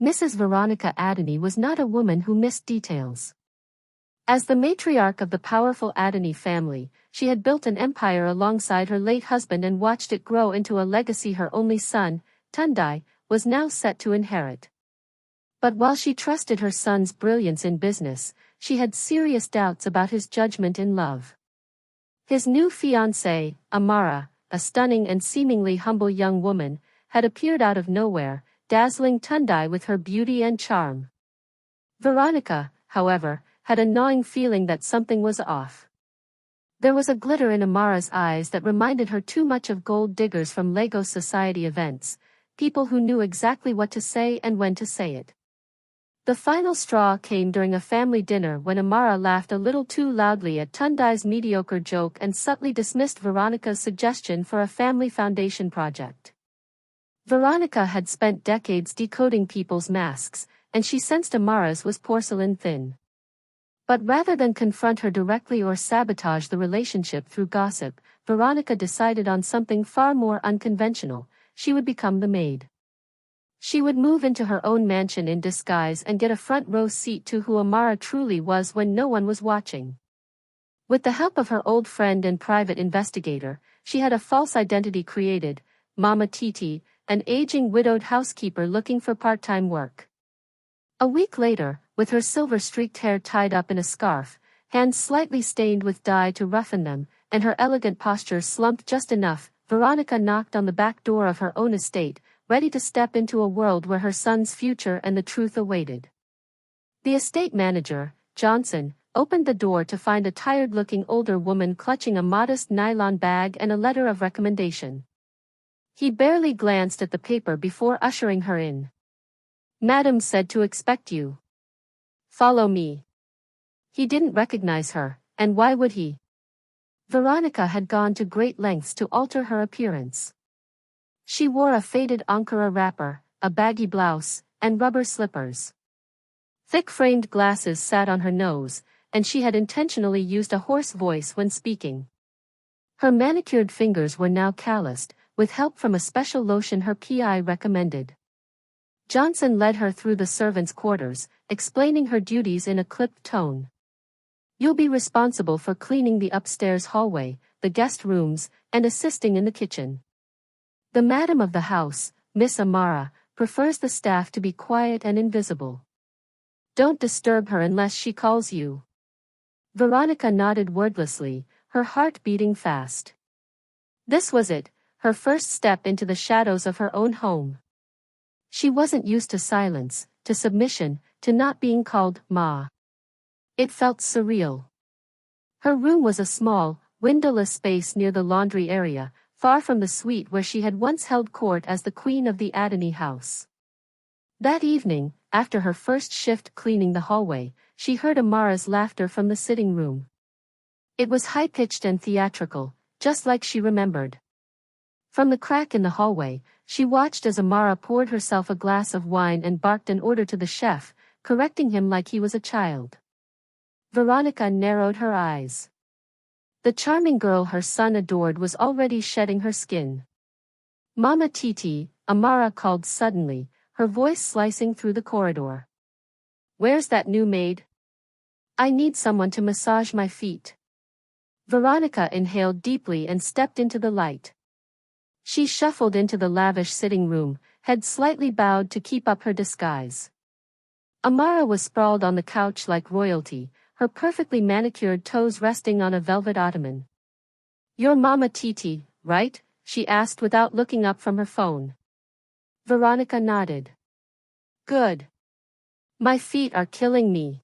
Mrs. Veronica Adeny was not a woman who missed details. As the matriarch of the powerful Adeny family, she had built an empire alongside her late husband and watched it grow into a legacy her only son, Tundai, was now set to inherit. But while she trusted her son's brilliance in business, she had serious doubts about his judgment in love. His new fiancée, Amara, a stunning and seemingly humble young woman, had appeared out of nowhere, dazzling Tundai with her beauty and charm. Veronica, however, had a gnawing feeling that something was off. There was a glitter in Amara's eyes that reminded her too much of gold diggers from Lagos society events, people who knew exactly what to say and when to say it. The final straw came during a family dinner when Amara laughed a little too loudly at Tundai's mediocre joke and subtly dismissed Veronica's suggestion for a family foundation project. Veronica had spent decades decoding people's masks, and she sensed Amara's was porcelain thin. But rather than confront her directly or sabotage the relationship through gossip, Veronica decided on something far more unconventional. She would become the maid. She would move into her own mansion in disguise and get a front-row seat to who Amara truly was when no one was watching. With the help of her old friend and private investigator, she had a false identity created, Mama Titi, an aging widowed housekeeper looking for part-time work. A week later, with her silver-streaked hair tied up in a scarf, hands slightly stained with dye to roughen them, and her elegant posture slumped just enough, Veronica knocked on the back door of her own estate, ready to step into a world where her son's future and the truth awaited. The estate manager, Johnson, opened the door to find a tired-looking older woman clutching a modest nylon bag and a letter of recommendation. He barely glanced at the paper before ushering her in. "Madam said to expect you. Follow me." He didn't recognize her, and why would he? Veronica had gone to great lengths to alter her appearance. She wore a faded Ankara wrapper, a baggy blouse, and rubber slippers. Thick-framed glasses sat on her nose, and she had intentionally used a hoarse voice when speaking. Her manicured fingers were now calloused, with help from a special lotion her PI recommended. Johnson led her through the servants' quarters, explaining her duties in a clipped tone. "You'll be responsible for cleaning the upstairs hallway, the guest rooms, and assisting in the kitchen. The madam of the house, Miss Amara, prefers the staff to be quiet and invisible. Don't disturb her unless she calls you." Veronica nodded wordlessly, her heart beating fast. This was it, her first step into the shadows of her own home. She wasn't used to silence, to submission, to not being called Ma. It felt surreal. Her room was a small, windowless space near the laundry area, far from the suite where she had once held court as the queen of the Adeny house. That evening, after her first shift cleaning the hallway, she heard Amara's laughter from the sitting room. It was high-pitched and theatrical, just like she remembered. From the crack in the hallway, she watched as Amara poured herself a glass of wine and barked an order to the chef, correcting him like he was a child. Veronica narrowed her eyes. The charming girl her son adored was already shedding her skin. "Mama Titi," Amara called suddenly, her voice slicing through the corridor. "Where's that new maid? I need someone to massage my feet." Veronica inhaled deeply and stepped into the light. She shuffled into the lavish sitting room, head slightly bowed to keep up her disguise. Amara was sprawled on the couch like royalty, her perfectly manicured toes resting on a velvet ottoman. "You're Mama Titi, right?" she asked without looking up from her phone. Veronica nodded. "Good. My feet are killing me.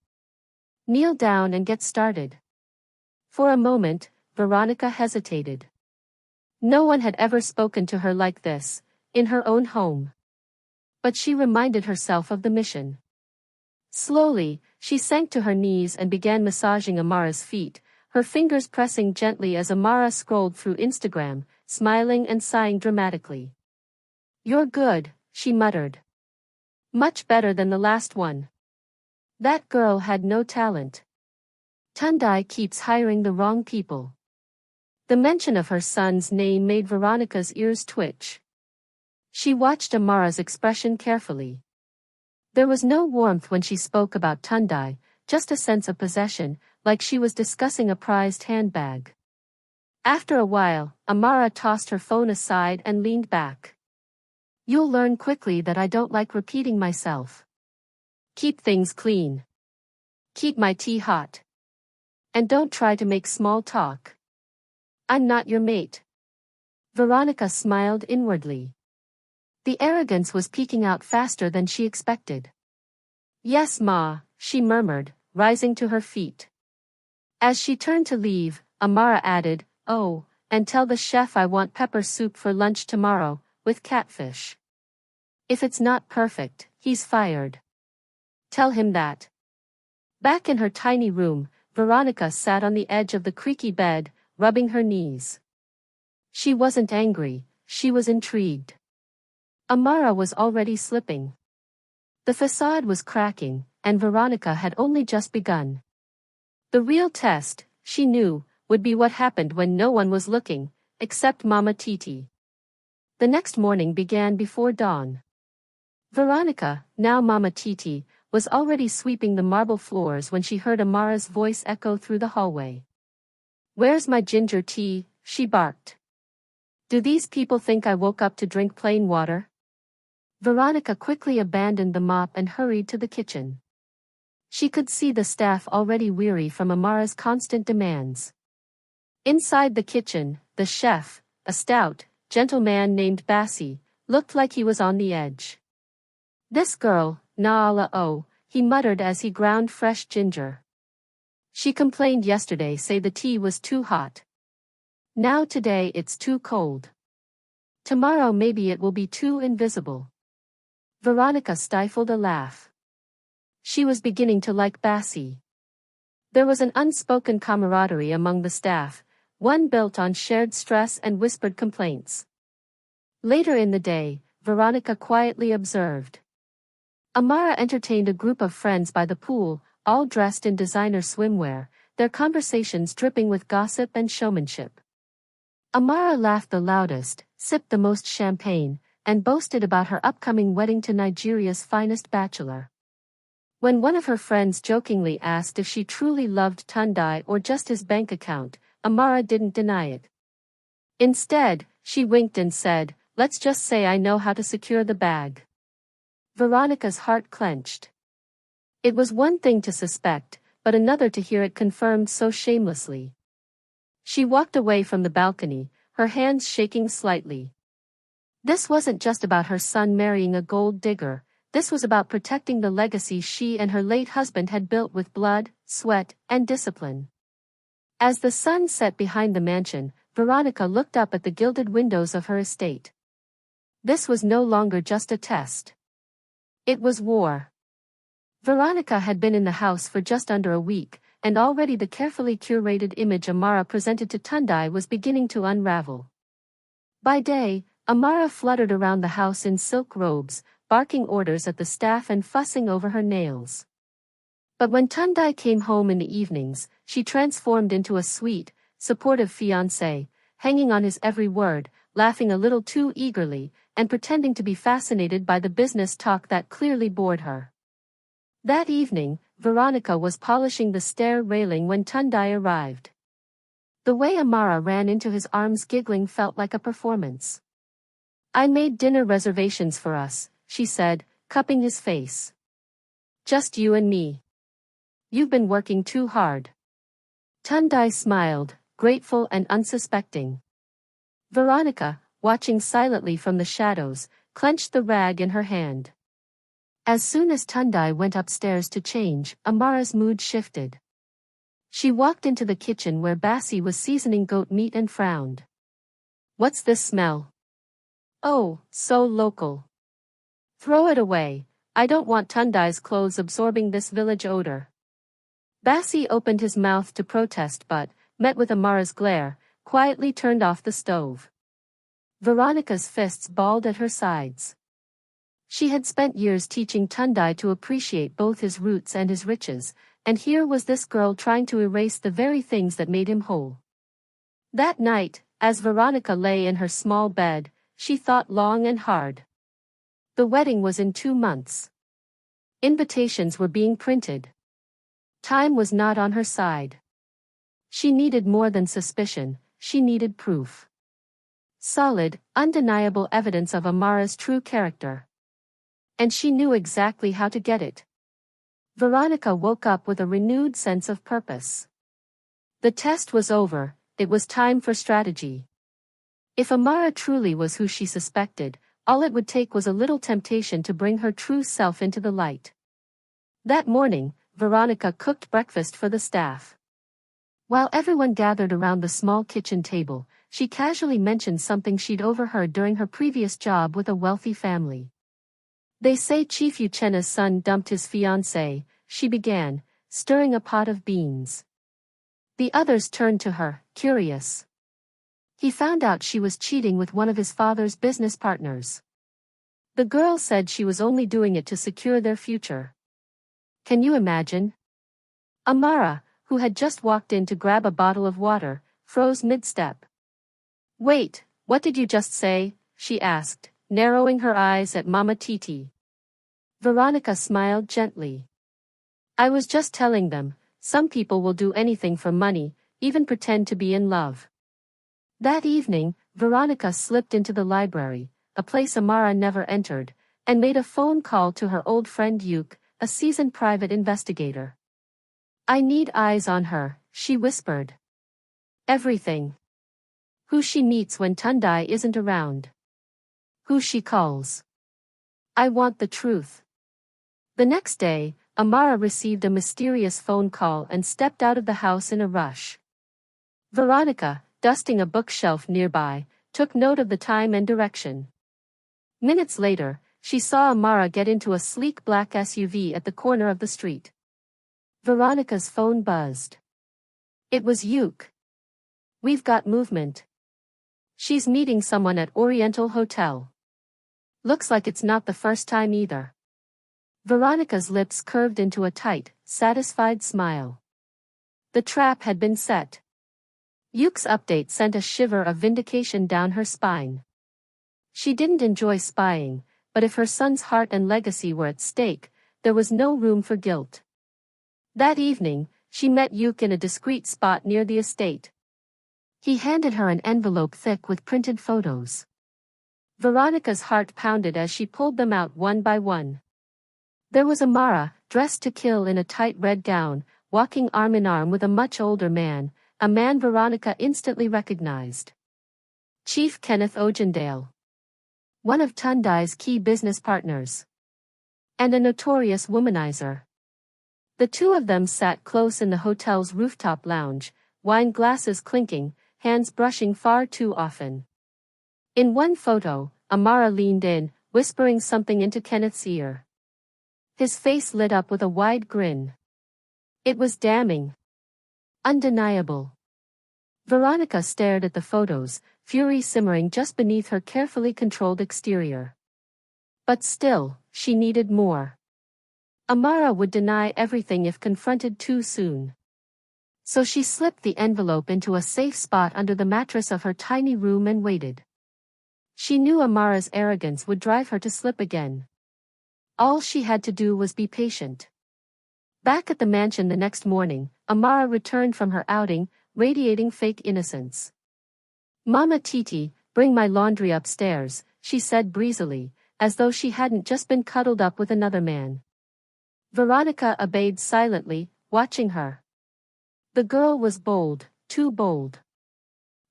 Kneel down and get started." For a moment, Veronica hesitated. No one had ever spoken to her like this, in her own home. But she reminded herself of the mission. Slowly, she sank to her knees and began massaging Amara's feet, her fingers pressing gently as Amara scrolled through Instagram, smiling and sighing dramatically. "You're good," she muttered. "Much better than the last one. That girl had no talent. Tundai keeps hiring the wrong people." The mention of her son's name made Veronica's ears twitch. She watched Amara's expression carefully. There was no warmth when she spoke about Tundai, just a sense of possession, like she was discussing a prized handbag. After a while, Amara tossed her phone aside and leaned back. You'll learn quickly that I don't like repeating myself. Keep things clean. Keep my tea hot. And don't try to make small talk. I'm not your mate. Veronica smiled inwardly. The arrogance was peeking out faster than she expected. Yes, Ma, she murmured, rising to her feet. As she turned to leave, Amara added, oh, and tell the chef I want pepper soup for lunch tomorrow, with catfish. If it's not perfect, he's fired. Tell him that. Back in her tiny room, Veronica sat on the edge of the creaky bed, rubbing her knees. She wasn't angry, she was intrigued. Amara was already slipping. The facade was cracking, and Veronica had only just begun. The real test, she knew, would be what happened when no one was looking, except Mama Titi. The next morning began before dawn. Veronica, now Mama Titi, was already sweeping the marble floors when she heard Amara's voice echo through the hallway. Where's my ginger tea? She barked. Do these people think I woke up to drink plain water? Veronica quickly abandoned the mop and hurried to the kitchen. She could see the staff already weary from Amara's constant demands. Inside the kitchen, the chef, a stout, gentle man named Bassie, looked like he was on the edge. This girl, Naala, he muttered as he ground fresh ginger. She complained yesterday, say the tea was too hot. Now today it's too cold. Tomorrow maybe it will be too invisible. Veronica stifled a laugh. She was beginning to like Bassie. There was an unspoken camaraderie among the staff, one built on shared stress and whispered complaints. Later in the day, Veronica quietly observed. Amara entertained a group of friends by the pool, all dressed in designer swimwear, their conversations dripping with gossip and showmanship. Amara laughed the loudest, sipped the most champagne, and boasted about her upcoming wedding to Nigeria's finest bachelor. When one of her friends jokingly asked if she truly loved Tundai or just his bank account, Amara didn't deny it. Instead, she winked and said, let's just say I know how to secure the bag. Veronica's heart clenched. It was one thing to suspect, but another to hear it confirmed so shamelessly. She walked away from the balcony, her hands shaking slightly. This wasn't just about her son marrying a gold digger, this was about protecting the legacy she and her late husband had built with blood, sweat, and discipline. As the sun set behind the mansion, Veronica looked up at the gilded windows of her estate. This was no longer just a test. It was war. Veronica had been in the house for just under a week, and already the carefully curated image Amara presented to Tundai was beginning to unravel. By day, Amara fluttered around the house in silk robes, barking orders at the staff and fussing over her nails. But when Tundai came home in the evenings, she transformed into a sweet, supportive fiancée, hanging on his every word, laughing a little too eagerly, and pretending to be fascinated by the business talk that clearly bored her. That evening, Veronica was polishing the stair railing when Tundai arrived. The way Amara ran into his arms giggling felt like a performance. I made dinner reservations for us, she said, cupping his face. Just you and me. You've been working too hard. Tundai smiled, grateful and unsuspecting. Veronica, watching silently from the shadows, clenched the rag in her hand. As soon as Tundai went upstairs to change, Amara's mood shifted. She walked into the kitchen where Bassie was seasoning goat meat and frowned. What's this smell? Oh, so local. Throw it away, I don't want Tundai's clothes absorbing this village odor. Bassie opened his mouth to protest but, met with Amara's glare, quietly turned off the stove. Veronica's fists balled at her sides. She had spent years teaching Tundai to appreciate both his roots and his riches, and here was this girl trying to erase the very things that made him whole. That night, as Veronica lay in her small bed, she thought long and hard. The wedding was in 2 months. Invitations were being printed. Time was not on her side. She needed more than suspicion, she needed proof. Solid, undeniable evidence of Amara's true character. And she knew exactly how to get it. Veronica woke up with a renewed sense of purpose. The test was over, it was time for strategy. If Amara truly was who she suspected, all it would take was a little temptation to bring her true self into the light. That morning, Veronica cooked breakfast for the staff. While everyone gathered around the small kitchen table, she casually mentioned something she'd overheard during her previous job with a wealthy family. They say Chief Uchena's son dumped his fiancée, she began, stirring a pot of beans. The others turned to her, curious. He found out she was cheating with one of his father's business partners. The girl said she was only doing it to secure their future. Can you imagine? Amara, who had just walked in to grab a bottle of water, froze mid-step. Wait, what did you just say? She asked, narrowing her eyes at Mama Titi. Veronica smiled gently. I was just telling them, some people will do anything for money, even pretend to be in love. That evening, Veronica slipped into the library, a place Amara never entered, and made a phone call to her old friend Yuke, a seasoned private investigator. I need eyes on her, she whispered. Everything. Who she meets when Tundai isn't around. Who she calls. I want the truth. The next day, Amara received a mysterious phone call and stepped out of the house in a rush. Veronica, dusting a bookshelf nearby, took note of the time and direction. Minutes later, she saw Amara get into a sleek black SUV at the corner of the street. Veronica's phone buzzed. It was Yuke. We've got movement. She's meeting someone at Oriental Hotel. Looks like it's not the first time either. Veronica's lips curved into a tight, satisfied smile. The trap had been set. Yuke's update sent a shiver of vindication down her spine. She didn't enjoy spying, but if her son's heart and legacy were at stake, there was no room for guilt. That evening, she met Yuke in a discreet spot near the estate. He handed her an envelope thick with printed photos. Veronica's heart pounded as she pulled them out one by one. There was Amara, dressed to kill in a tight red gown, walking arm in arm with a much older man, a man Veronica instantly recognized. Chief Kenneth Ojendale. One of Tundai's key business partners. And a notorious womanizer. The two of them sat close in the hotel's rooftop lounge, wine glasses clinking, hands brushing far too often. In one photo, Amara leaned in, whispering something into Kenneth's ear. His face lit up with a wide grin. It was damning. Undeniable. Veronica stared at the photos, fury simmering just beneath her carefully controlled exterior. But still, she needed more. Amara would deny everything if confronted too soon. So she slipped the envelope into a safe spot under the mattress of her tiny room and waited. She knew Amara's arrogance would drive her to slip again. All she had to do was be patient. Back at the mansion the next morning, Amara returned from her outing, radiating fake innocence. Mama Titi, bring my laundry upstairs, she said breezily, as though she hadn't just been cuddled up with another man. Veronica obeyed silently, watching her. The girl was bold, too bold.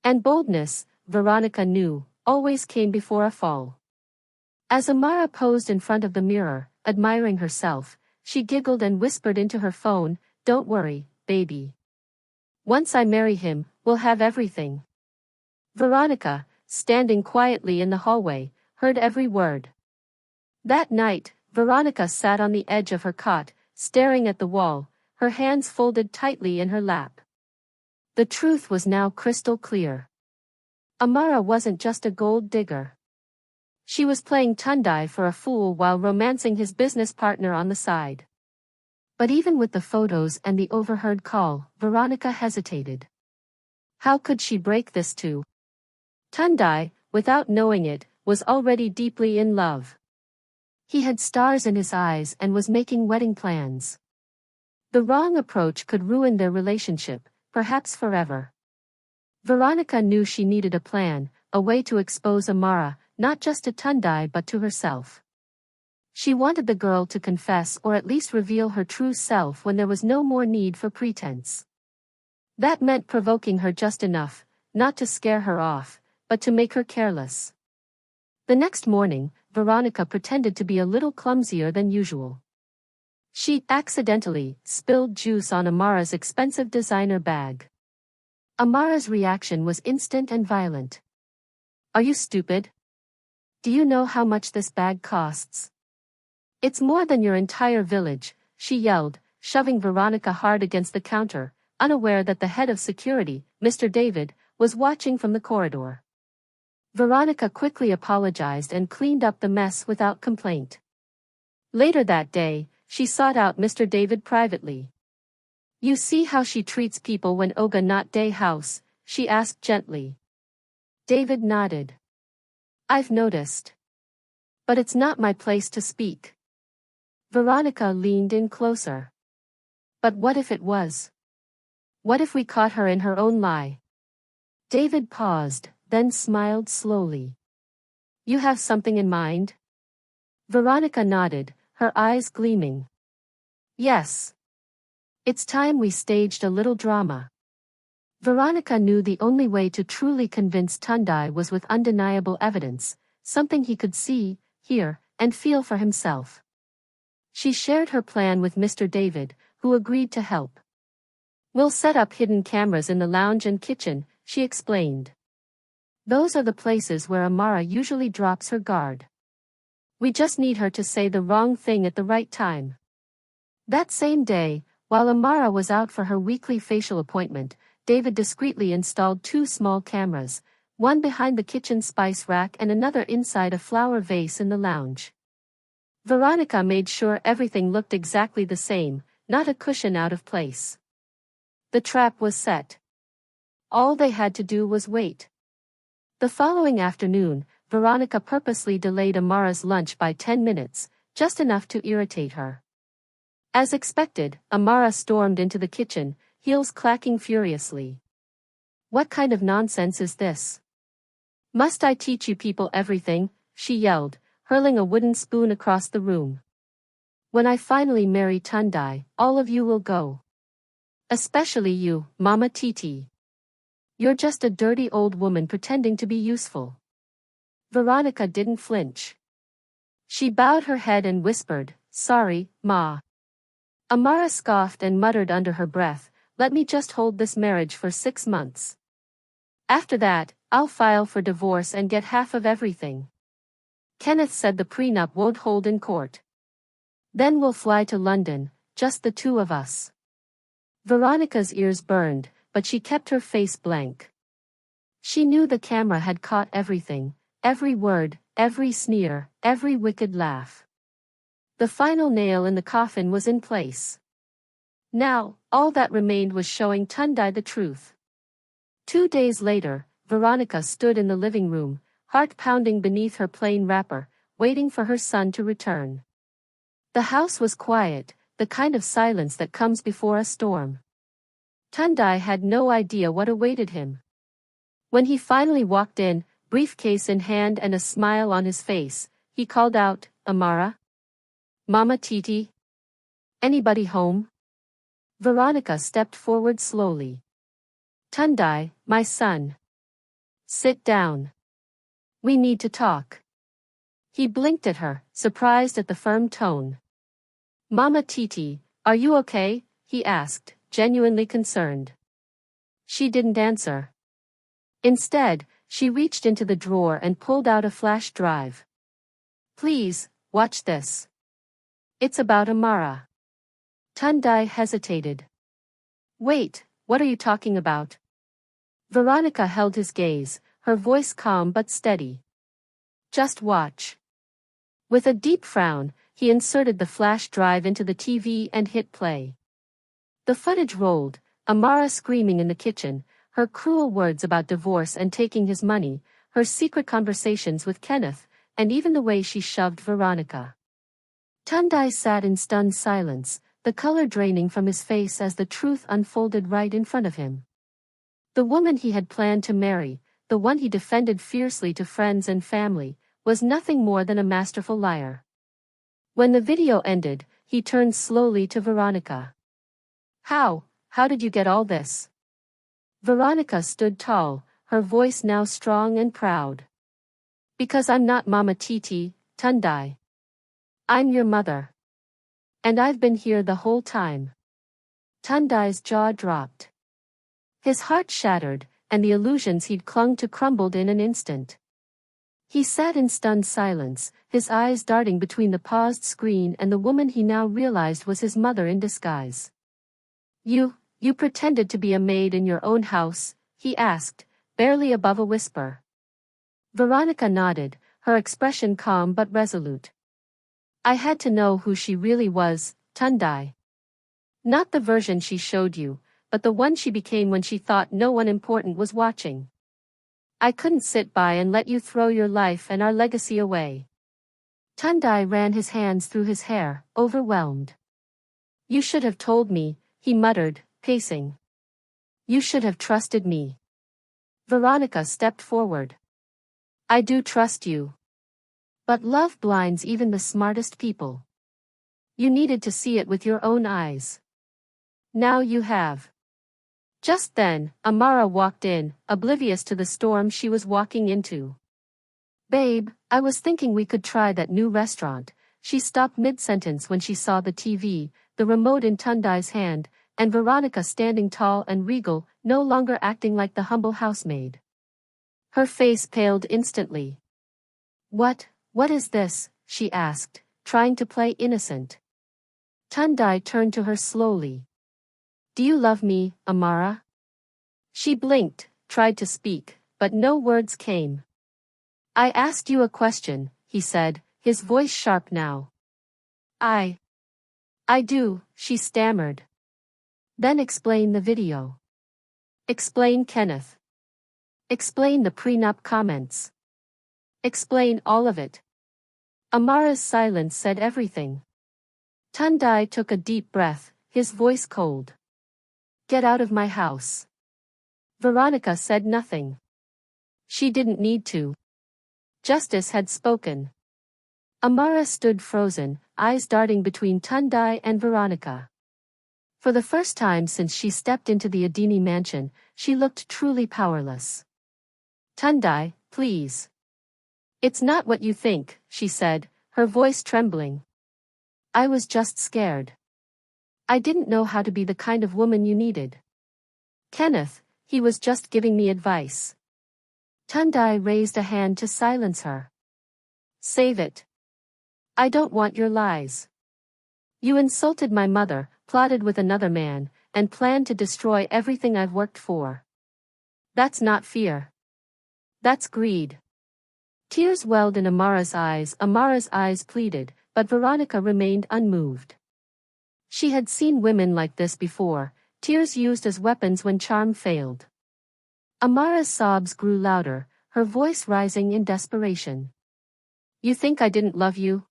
And boldness, Veronica knew, always came before a fall. As Amara posed in front of the mirror, admiring herself, she giggled and whispered into her phone, "Don't worry, baby. Once I marry him, we'll have everything." Veronica, standing quietly in the hallway, heard every word. That night, Veronica sat on the edge of her cot, staring at the wall, her hands folded tightly in her lap. The truth was now crystal clear. Amara wasn't just a gold digger. She was playing Tundai for a fool while romancing his business partner on the side. But even with the photos and the overheard call, Veronica hesitated. How could she break this to? Tundai, without knowing it, was already deeply in love. He had stars in his eyes and was making wedding plans. The wrong approach could ruin their relationship, perhaps forever. Veronica knew she needed a plan, a way to expose Amara, not just to Tundai but to herself. She wanted the girl to confess or at least reveal her true self when there was no more need for pretense. That meant provoking her just enough, not to scare her off, but to make her careless. The next morning, Veronica pretended to be a little clumsier than usual. She accidentally spilled juice on Amara's expensive designer bag. Amara's reaction was instant and violent. "Are you stupid? Do you know how much this bag costs? It's more than your entire village," she yelled, shoving Veronica hard against the counter, unaware that the head of security, Mr. David, was watching from the corridor. Veronica quickly apologized and cleaned up the mess without complaint. Later that day, she sought out Mr. David privately. "You see how she treats people when Oga not day house?" she asked gently. David nodded. "I've noticed. But it's not my place to speak." Veronica leaned in closer. "But what if it was? What if we caught her in her own lie?" David paused, then smiled slowly. "You have something in mind?" Veronica nodded, her eyes gleaming. "Yes. It's time we staged a little drama." Veronica knew the only way to truly convince Tundai was with undeniable evidence, something he could see, hear, and feel for himself. She shared her plan with Mr. David, who agreed to help. "We'll set up hidden cameras in the lounge and kitchen," she explained. "Those are the places where Amara usually drops her guard. We just need her to say the wrong thing at the right time." That same day, while Amara was out for her weekly facial appointment, David discreetly installed 2 small cameras, one behind the kitchen spice rack and another inside a flower vase in the lounge. Veronica made sure everything looked exactly the same, not a cushion out of place. The trap was set. All they had to do was wait. The following afternoon, Veronica purposely delayed Amara's lunch by 10 minutes, just enough to irritate her. As expected, Amara stormed into the kitchen, heels clacking furiously. "What kind of nonsense is this? Must I teach you people everything?" she yelled, hurling a wooden spoon across the room. "When I finally marry Tundai, all of you will go. Especially you, Mama Titi. You're just a dirty old woman pretending to be useful." Veronica didn't flinch. She bowed her head and whispered, "Sorry, Ma." Amara scoffed and muttered under her breath, "Let me just hold this marriage for 6 months. After that, I'll file for divorce and get half of everything. Kenneth said the prenup won't hold in court. Then we'll fly to London, just the 2 of us." Veronica's ears burned, but she kept her face blank. She knew the camera had caught everything, every word, every sneer, every wicked laugh. The final nail in the coffin was in place. Now, all that remained was showing Tundai the truth. 2 days later, Veronica stood in the living room, heart pounding beneath her plain wrapper, waiting for her son to return. The house was quiet, the kind of silence that comes before a storm. Tundai had no idea what awaited him. When he finally walked in, briefcase in hand and a smile on his face, he called out, "Amara? Mama Titi? Anybody home?" Veronica stepped forward slowly. "Tundai, my son. Sit down. We need to talk." He blinked at her, surprised at the firm tone. "Mama Titi, are you okay?" he asked, genuinely concerned. She didn't answer. Instead, she reached into the drawer and pulled out a flash drive. "Please, watch this. It's about Amara." Tundai hesitated. "Wait, what are you talking about?" Veronica held his gaze, her voice calm but steady. "Just watch." With a deep frown, he inserted the flash drive into the TV and hit play. The footage rolled, Amara screaming in the kitchen, her cruel words about divorce and taking his money, her secret conversations with Kenneth, and even the way she shoved Veronica. Tundai sat in stunned silence, the color draining from his face as the truth unfolded right in front of him. The woman he had planned to marry, the one he defended fiercely to friends and family, was nothing more than a masterful liar. When the video ended, he turned slowly to Veronica. How did you get all this? Veronica stood tall, her voice now strong and proud. Because I'm not Mama Titi, Tundai. I'm your mother. And I've been here the whole time. Tundai's jaw dropped. His heart shattered, and the illusions he'd clung to crumbled in an instant. He sat in stunned silence, his eyes darting between the paused screen and the woman he now realized was his mother in disguise. You pretended to be a maid in your own house, he asked, barely above a whisper. Veronica nodded, her expression calm but resolute. I had to know who she really was, Tundai. Not the version she showed you, but the one she became when she thought no one important was watching. I couldn't sit by and let you throw your life and our legacy away. Tundai ran his hands through his hair, overwhelmed. You should have told me, he muttered, pacing. You should have trusted me. Veronica stepped forward. I do trust you. But love blinds even the smartest people. You needed to see it with your own eyes. Now you have. Just then, Amara walked in, oblivious to the storm she was walking into. Babe, I was thinking we could try that new restaurant. She stopped mid-sentence when she saw the TV, the remote in Tundai's hand, and Veronica standing tall and regal, no longer acting like the humble housemaid. Her face paled instantly. What is this? She asked, trying to play innocent. Tundai turned to her slowly. Do you love me, Amara? She blinked, tried to speak, but no words came. I asked you a question, he said, his voice sharp now. I do, she stammered. Then explain the video. Explain Kenneth. Explain the prenup comments. Explain all of it. Amara's silence said everything. Tundai took a deep breath, his voice cold. Get out of my house. Veronica said nothing. She didn't need to. Justice had spoken. Amara stood frozen, eyes darting between Tundai and Veronica. For the first time since she stepped into the Adini mansion, she looked truly powerless. Tundai, please. It's not what you think, she said, her voice trembling. I was just scared. I didn't know how to be the kind of woman you needed. Kenneth, he was just giving me advice. Tundai raised a hand to silence her. Save it. I don't want your lies. You insulted my mother, plotted with another man, and planned to destroy everything I've worked for. That's not fear. That's greed. Tears welled in Amara's eyes pleaded, but Veronica remained unmoved. She had seen women like this before, tears used as weapons when charm failed. Amara's sobs grew louder, her voice rising in desperation. You think I didn't love you?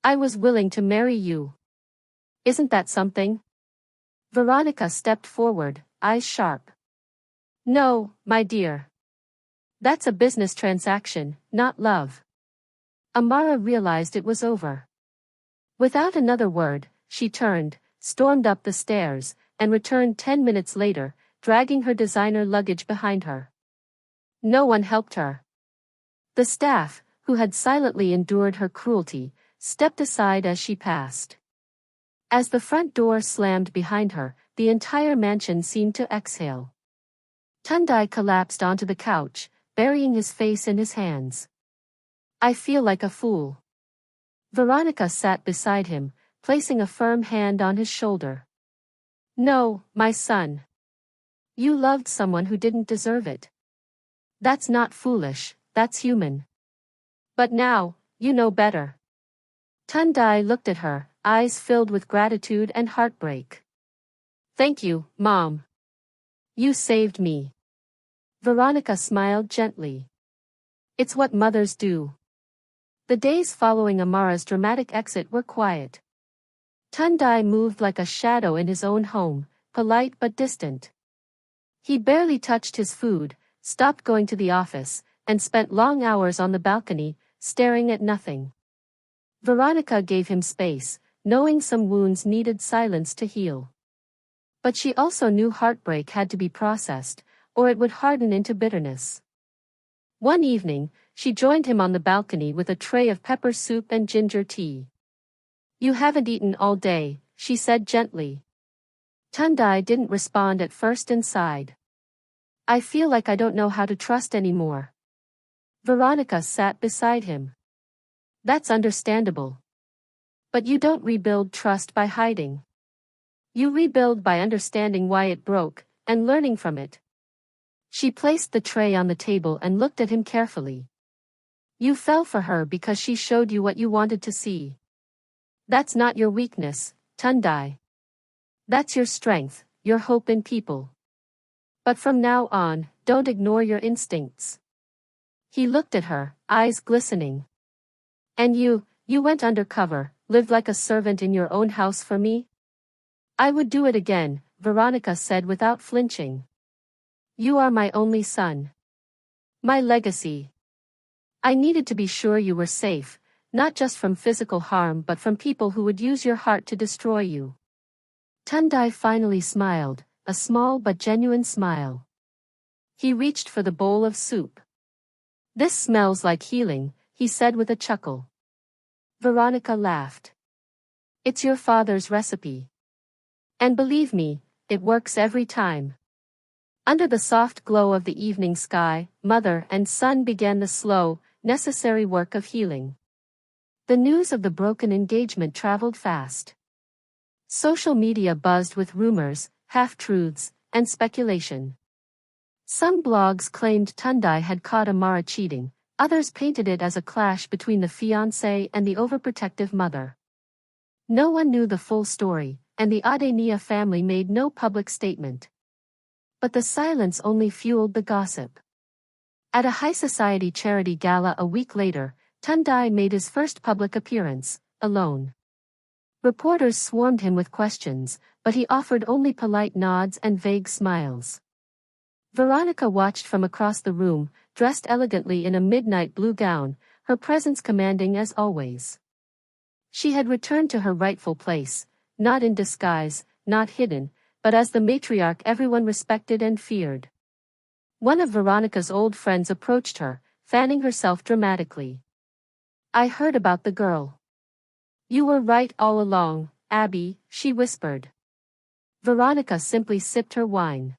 I was willing to marry you. Isn't that something? Veronica stepped forward, eyes sharp. No, my dear. That's a business transaction, not love. Amara realized it was over. Without another word, she turned, stormed up the stairs, and returned 10 minutes later, dragging her designer luggage behind her. No one helped her. The staff, who had silently endured her cruelty, stepped aside as she passed. As the front door slammed behind her, the entire mansion seemed to exhale. Tundai collapsed onto the couch, burying his face in his hands. I feel like a fool. Veronica sat beside him, placing a firm hand on his shoulder. No, my son. You loved someone who didn't deserve it. That's not foolish, that's human. But now, you know better. Tundai looked at her, eyes filled with gratitude and heartbreak. Thank you, Mom. You saved me. Veronica smiled gently. It's what mothers do. The days following Amara's dramatic exit were quiet. Tundai moved like a shadow in his own home, polite but distant. He barely touched his food, stopped going to the office, and spent long hours on the balcony, staring at nothing. Veronica gave him space, knowing some wounds needed silence to heal. But she also knew heartbreak had to be processed, or it would harden into bitterness. One evening, she joined him on the balcony with a tray of pepper soup and ginger tea. "You haven't eaten all day," she said gently. Tundai didn't respond at first and sighed. "I feel like I don't know how to trust anymore." Veronica sat beside him. "That's understandable. But you don't rebuild trust by hiding. You rebuild by understanding why it broke, and learning from it." She placed the tray on the table and looked at him carefully. "You fell for her because she showed you what you wanted to see. That's not your weakness, Tundai. That's your strength, your hope in people. But from now on, don't ignore your instincts." He looked at her, eyes glistening. "And you went undercover, lived like a servant in your own house for me?" "I would do it again," Veronica said without flinching. "You are my only son. My legacy. I needed to be sure you were safe, not just from physical harm but from people who would use your heart to destroy you." Tundai finally smiled, a small but genuine smile. He reached for the bowl of soup. "This smells like healing," he said with a chuckle. Veronica laughed. "It's your father's recipe. And believe me, it works every time." Under the soft glow of the evening sky, mother and son began the slow, necessary work of healing. The news of the broken engagement traveled fast. Social media buzzed with rumors, half-truths, and speculation. Some blogs claimed Tundai had caught Amara cheating, others painted it as a clash between the fiancé and the overprotective mother. No one knew the full story, and the Adenia family made no public statement. But the silence only fueled the gossip. At a high-society charity gala a week later, Tundai made his first public appearance, alone. Reporters swarmed him with questions, but he offered only polite nods and vague smiles. Veronica watched from across the room, dressed elegantly in a midnight blue gown, her presence commanding as always. She had returned to her rightful place, not in disguise, not hidden, but as the matriarch everyone respected and feared. One of Veronica's old friends approached her, fanning herself dramatically. "I heard about the girl. You were right all along, Abby," she whispered. Veronica simply sipped her wine.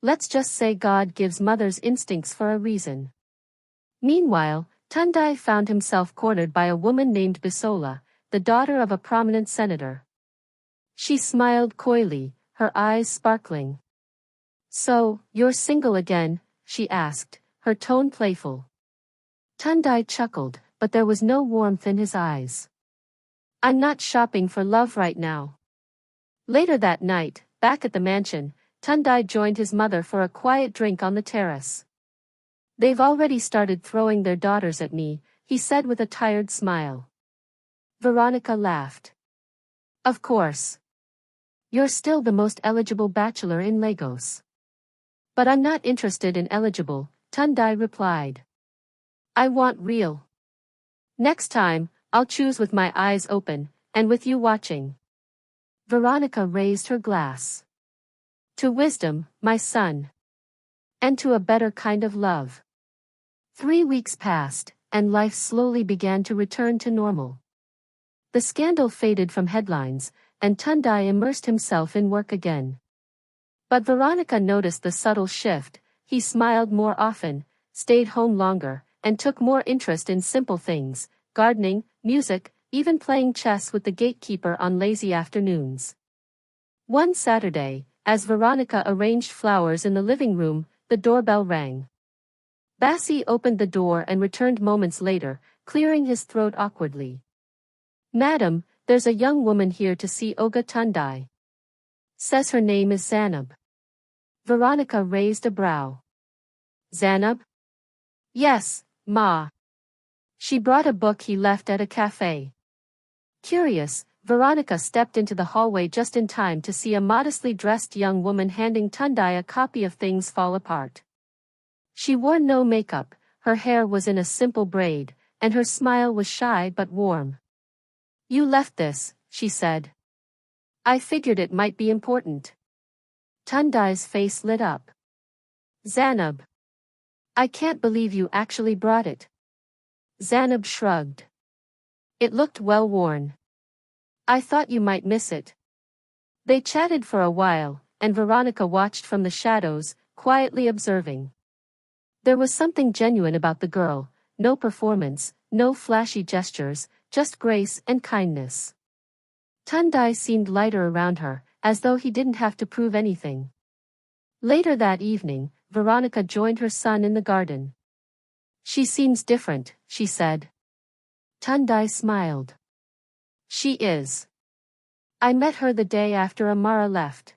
"Let's just say God gives mothers instincts for a reason." Meanwhile, Tundai found himself cornered by a woman named Bisola, the daughter of a prominent senator. She smiled coyly, her eyes sparkling. "So, you're single again?" she asked, her tone playful. Tundai chuckled, but there was no warmth in his eyes. "I'm not shopping for love right now." Later that night, back at the mansion, Tundai joined his mother for a quiet drink on the terrace. "They've already started throwing their daughters at me," he said with a tired smile. Veronica laughed. "Of course. You're still the most eligible bachelor in Lagos." "But I'm not interested in eligible," Tundai replied. "I want real. Next time, I'll choose with my eyes open, and with you watching." Veronica raised her glass. "To wisdom, my son. And to a better kind of love." 3 weeks passed, and life slowly began to return to normal. The scandal faded from headlines, and Tundai immersed himself in work again. But Veronica noticed the subtle shift. He smiled more often, stayed home longer, and took more interest in simple things, gardening, music, even playing chess with the gatekeeper on lazy afternoons. One Saturday, as Veronica arranged flowers in the living room, the doorbell rang. Bassi opened the door and returned moments later, clearing his throat awkwardly. "Madam, there's a young woman here to see Olga Tundai. Says her name is Zanab." Veronica raised a brow. "Zanab?" "Yes, Ma. She brought a book he left at a cafe. Curious, Veronica stepped into the hallway just in time to see a modestly dressed young woman handing Tundai a copy of Things Fall Apart. She wore no makeup, her hair was in a simple braid, and her smile was shy but warm. "You left this," she said. "I figured it might be important." Tundai's face lit up. "Zanab. I can't believe you actually brought it." Zanab shrugged. "It looked well worn. I thought you might miss it." They chatted for a while, and Veronica watched from the shadows, quietly observing. There was something genuine about the girl, no performance, no flashy gestures, just grace and kindness. Tundai seemed lighter around her, as though he didn't have to prove anything. Later that evening, Veronica joined her son in the garden. "She seems different," she said. Tundai smiled. "She is. I met her the day after Amara left.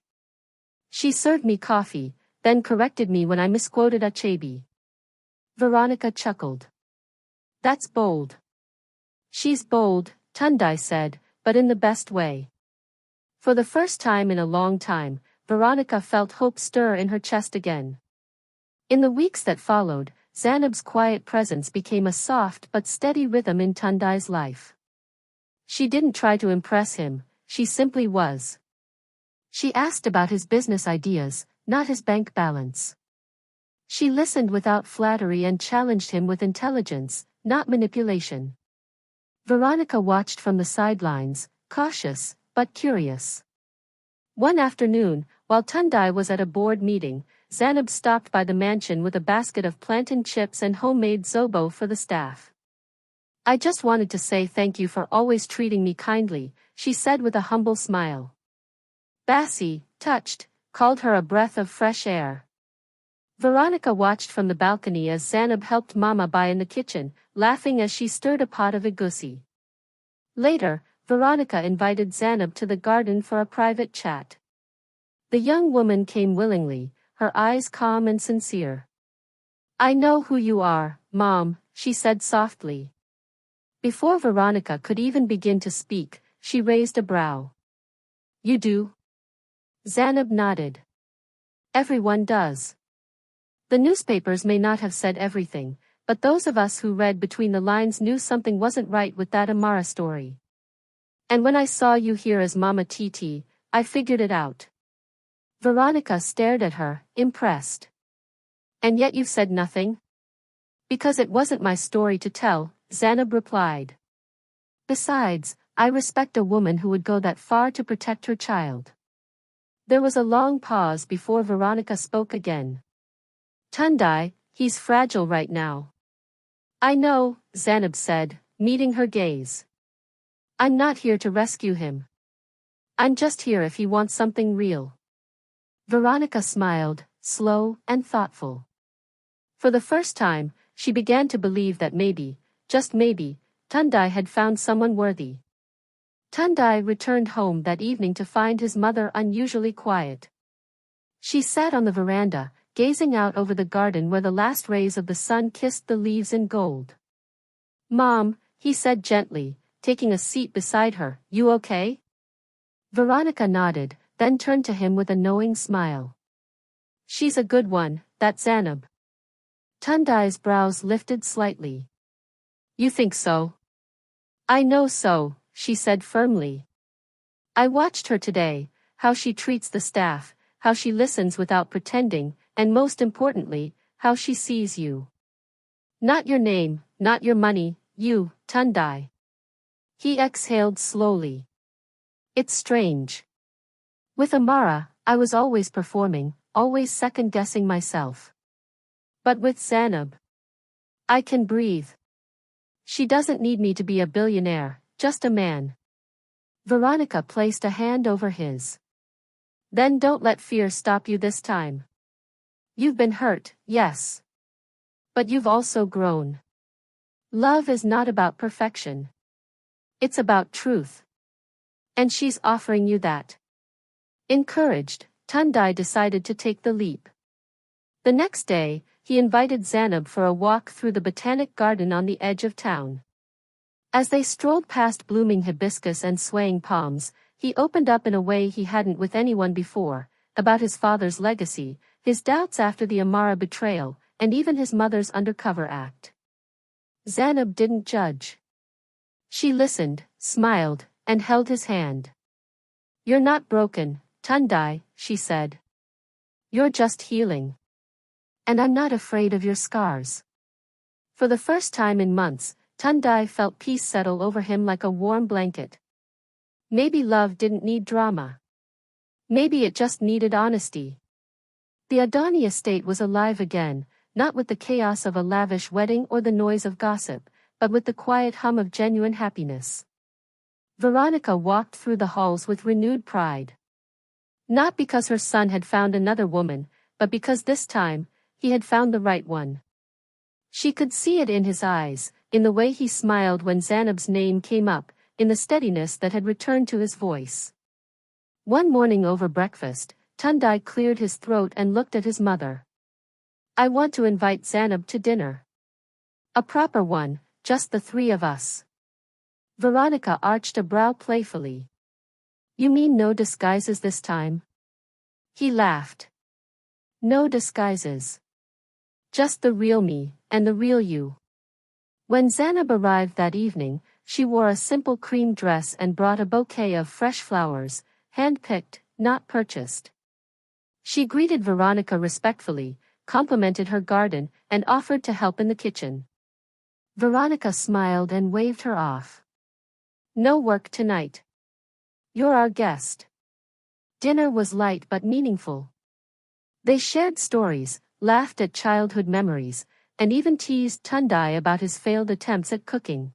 She served me coffee, then corrected me when I misquoted Achebe." Veronica chuckled. "That's bold." "She's bold," Tundai said, "but in the best way." For the first time in a long time, Veronica felt hope stir in her chest again. In the weeks that followed, Zanab's quiet presence became a soft but steady rhythm in Tundai's life. She didn't try to impress him, she simply was. She asked about his business ideas, not his bank balance. She listened without flattery and challenged him with intelligence, not manipulation. Veronica watched from the sidelines, cautious, but curious. One afternoon, while Tundai was at a board meeting, Zanab stopped by the mansion with a basket of plantain chips and homemade zobo for the staff. "I just wanted to say thank you for always treating me kindly," she said with a humble smile. Bassie, touched, called her a breath of fresh air. Veronica watched from the balcony as Zanab helped Mama buy in the kitchen, laughing as she stirred a pot of egusi. Later, Veronica invited Zanab to the garden for a private chat. The young woman came willingly, her eyes calm and sincere. "I know who you are, Mom," she said softly. Before Veronica could even begin to speak, she raised a brow. "You do?" Zanab nodded. "Everyone does. The newspapers may not have said everything, but those of us who read between the lines knew something wasn't right with that Amara story. And when I saw you here as Mama TT, I figured it out." Veronica stared at her, impressed. "And yet you've said nothing?" "Because it wasn't my story to tell," Zanab replied. "Besides, I respect a woman who would go that far to protect her child." There was a long pause before Veronica spoke again. "Tundai, he's fragile right now." "I know," Zanab said, meeting her gaze. "I'm not here to rescue him. I'm just here if he wants something real." Veronica smiled, slow and thoughtful. For the first time, she began to believe that maybe, just maybe, Tundai had found someone worthy. Tundai returned home that evening to find his mother unusually quiet. She sat on the veranda, gazing out over the garden where the last rays of the sun kissed the leaves in gold. "Mom," he said gently, taking a seat beside her, "you okay?" Veronica nodded, then turned to him with a knowing smile. "She's a good one, that Zanab." Tundai's brows lifted slightly. "You think so?" "I know so," she said firmly. "I watched her today, how she treats the staff, how she listens without pretending, and most importantly, how she sees you. Not your name, not your money, you, Tundai." He exhaled slowly. "It's strange. With Amara, I was always performing, always second-guessing myself. But with Zanab, I can breathe. She doesn't need me to be a billionaire, just a man." Veronica placed a hand over his. "Then don't let fear stop you this time. You've been hurt, yes. But you've also grown. Love is not about perfection. It's about truth. And she's offering you that." Encouraged, Tundai decided to take the leap. The next day, he invited Zainab for a walk through the botanic garden on the edge of town. As they strolled past blooming hibiscus and swaying palms, he opened up in a way he hadn't with anyone before, about his father's legacy, his doubts after the Amara betrayal, and even his mother's undercover act. Zainab didn't judge. She listened, smiled, and held his hand. "You're not broken, Tundai," she said. "You're just healing. And I'm not afraid of your scars." For the first time in months, Tundai felt peace settle over him like a warm blanket. Maybe love didn't need drama. Maybe it just needed honesty. The Adani estate was alive again, not with the chaos of a lavish wedding or the noise of gossip, but with the quiet hum of genuine happiness. Veronica walked through the halls with renewed pride. Not because her son had found another woman, but because this time, he had found the right one. She could see it in his eyes, in the way he smiled when Zainab's name came up, in the steadiness that had returned to his voice. One morning over breakfast, Tundai cleared his throat and looked at his mother. "I want to invite Zainab to dinner. A proper one, just the three of us." Veronica arched a brow playfully. "You mean no disguises this time?" He laughed. "No disguises. Just the real me, and the real you." When Zainab arrived that evening, she wore a simple cream dress and brought a bouquet of fresh flowers, hand-picked, not purchased. She greeted Veronica respectfully, complimented her garden, and offered to help in the kitchen. Veronica smiled and waved her off. "No work tonight. You're our guest." Dinner was light but meaningful. They shared stories, laughed at childhood memories, and even teased Tundai about his failed attempts at cooking.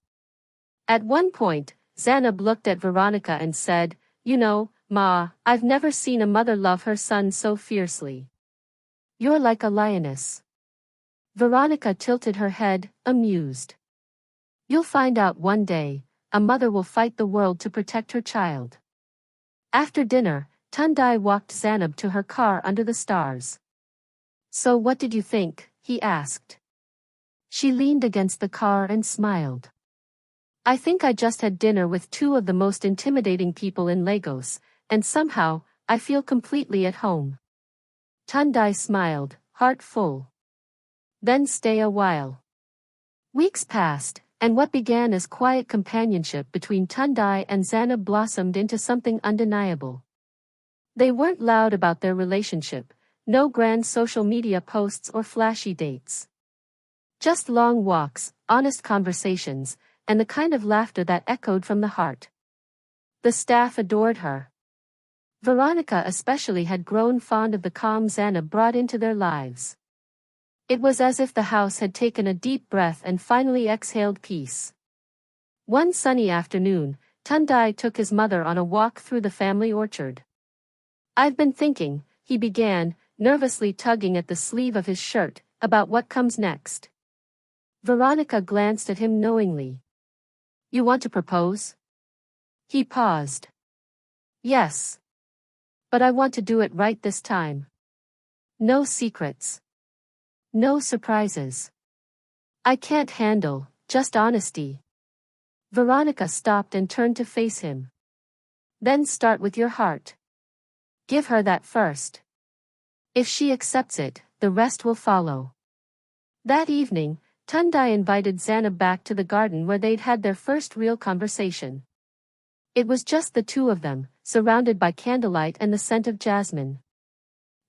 At one point, Zainab looked at Veronica and said, "You know, Ma, I've never seen a mother love her son so fiercely. You're like a lioness." Veronica tilted her head, amused. "You'll find out one day, a mother will fight the world to protect her child." After dinner, Tundai walked Zainab to her car under the stars. "So what did you think?" he asked. She leaned against the car and smiled. "I think I just had dinner with two of the most intimidating people in Lagos, and somehow, I feel completely at home." Tundai smiled, heart full. "Then stay a while." Weeks passed, and what began as quiet companionship between Tundai and Zainab blossomed into something undeniable. They weren't loud about their relationship, no grand social media posts or flashy dates. Just long walks, honest conversations, and the kind of laughter that echoed from the heart. The staff adored her. Veronica especially had grown fond of the calm Zainab brought into their lives. It was as if the house had taken a deep breath and finally exhaled peace. One sunny afternoon, Tundai took his mother on a walk through the family orchard. "I've been thinking," he began, nervously tugging at the sleeve of his shirt, "about what comes next." Veronica glanced at him knowingly. "You want to propose?" He paused. "Yes. But I want to do it right this time. No secrets. No surprises. I can't handle, just honesty." Veronica stopped and turned to face him. "Then start with your heart. Give her that first. If she accepts it, the rest will follow." That evening, Tundai invited Zainab back to the garden where they'd had their first real conversation. It was just the two of them, surrounded by candlelight and the scent of jasmine.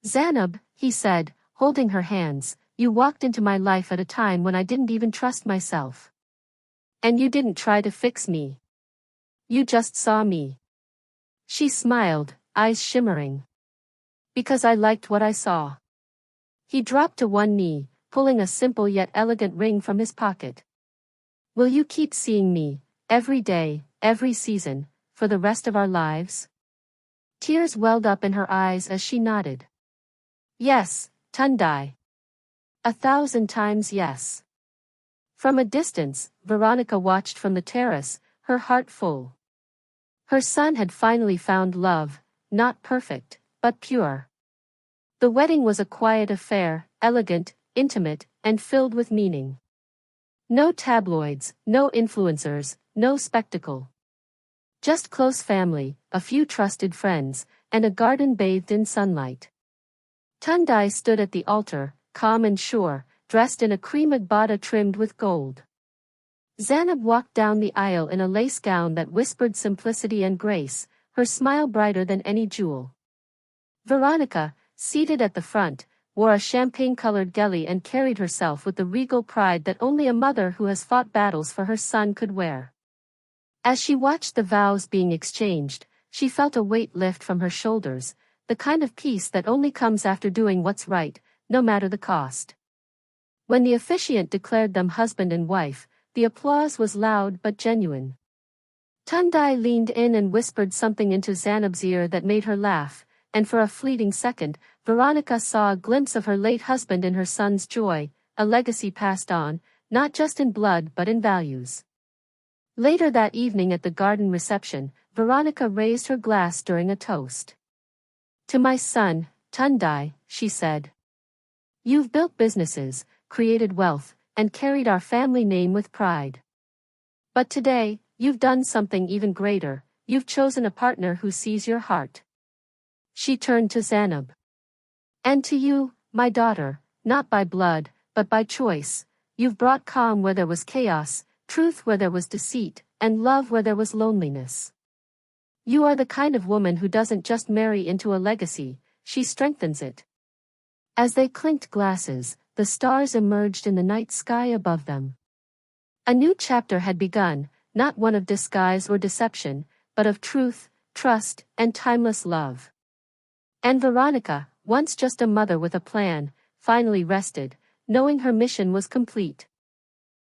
"Zainab," he said, holding her hands, "you walked into my life at a time when I didn't even trust myself. And you didn't try to fix me. You just saw me." She smiled, eyes shimmering. "Because I liked what I saw." He dropped to one knee, pulling a simple yet elegant ring from his pocket. "Will you keep seeing me, every day, every season, for the rest of our lives?" Tears welled up in her eyes as she nodded. "Yes, Tundai. 1,000 times yes." From a distance, Veronica watched from the terrace, her heart full. Her son had finally found love, not perfect, but pure. The wedding was a quiet affair, elegant, intimate, and filled with meaning. No tabloids, no influencers, no spectacle. Just close family, a few trusted friends, and a garden bathed in sunlight. Tundai stood at the altar, calm and sure, dressed in a cream agbada trimmed with gold. Zainab walked down the aisle in a lace gown that whispered simplicity and grace, her smile brighter than any jewel. Veronica, seated at the front, wore a champagne-colored geli and carried herself with the regal pride that only a mother who has fought battles for her son could wear. As she watched the vows being exchanged, she felt a weight lift from her shoulders, the kind of peace that only comes after doing what's right, no matter the cost. When the officiant declared them husband and wife, the applause was loud but genuine. Tundai leaned in and whispered something into Zainab's ear that made her laugh, and for a fleeting second, Veronica saw a glimpse of her late husband in her son's joy, a legacy passed on, not just in blood but in values. Later that evening at the garden reception, Veronica raised her glass during a toast. "To my son, Tundai," she said. "You've built businesses, created wealth, and carried our family name with pride. But today, you've done something even greater, you've chosen a partner who sees your heart." She turned to Zainab. "And to you, my daughter, not by blood, but by choice, you've brought calm where there was chaos, truth where there was deceit, and love where there was loneliness. You are the kind of woman who doesn't just marry into a legacy, she strengthens it." As they clinked glasses, the stars emerged in the night sky above them. A new chapter had begun, not one of disguise or deception, but of truth, trust, and timeless love. And Veronica, once just a mother with a plan, finally rested, knowing her mission was complete.